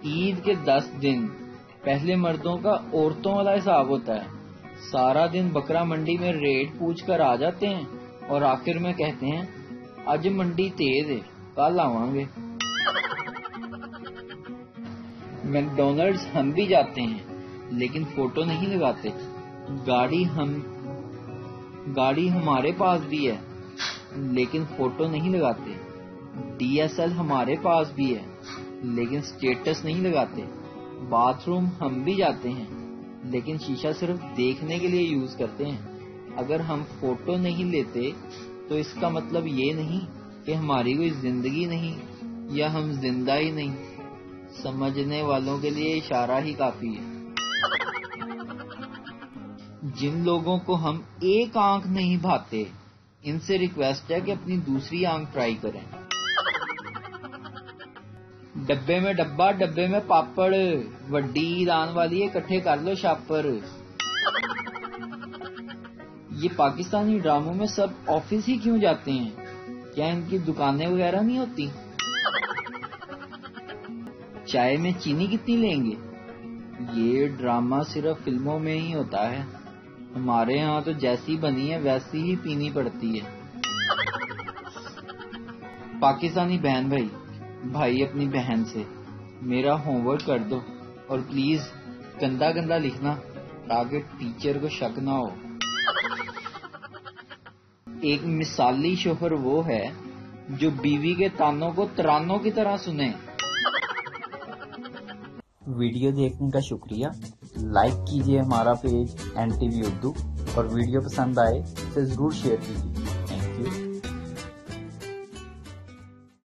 عید کے 10 دن پہلے مردوں کا عورتوں والا حساب ہوتا ہے. سارا دن بکرا منڈی میں ریٹ پوچھ کر آ جاتے ہیں اور آخر میں کہتے ہیں آج منڈی تیز ہے کل آواں گے. میکڈونلڈس ہم بھی جاتے ہیں لیکن فوٹو نہیں لگاتے. گاڑی ہمارے پاس بھی ہے لیکن فوٹو نہیں لگاتے. DSL ہمارے پاس بھی ہے لیکن سٹیٹس نہیں لگاتے. باتھ روم ہم بھی جاتے ہیں لیکن شیشہ صرف دیکھنے کے لیے یوز کرتے ہیں. اگر ہم فوٹو نہیں لیتے تو اس کا مطلب یہ نہیں کہ ہماری کوئی زندگی نہیں یا ہم زندہ ہی نہیں. سمجھنے والوں کے لیے اشارہ ہی کافی ہے. جن لوگوں کو ہم ایک آنکھ نہیں بھاتے ان سے ریکویسٹ ہے کہ اپنی دوسری آنکھ ٹرائی کریں. ڈبے میں ڈبہ ڈبے میں پاپڑ وڈی عید آن والی ہے کٹھے کر لو شاپر. یہ پاکستانی ڈراموں میں سب آفس ہی کیوں جاتے ہیں؟ کیا ان کی دکانیں وغیرہ نہیں ہوتی؟ چائے میں چینی کتنی لیں گے؟ یہ ڈرامہ صرف فلموں میں ہی ہوتا ہے. ہمارے ہاں تو جیسی بنی ہے ویسی ہی پینی پڑتی ہے. پاکستانی بہن بھائی اپنی بہن سے میرا ہوم ورک کر دو اور پلیز گندا گندا لکھنا تاکہ ٹیچر کو شک نہ ہو. ایک مثالی شوہر وہ ہے جو بیوی کے تانوں کو ترانوں کی طرح سنے. ویڈیو دیکھنے کا شکریہ. لائک کیجیے ہمارا پیج NTV اردو اور ویڈیو پسند آئے تو ضرور شیئر کیجیے.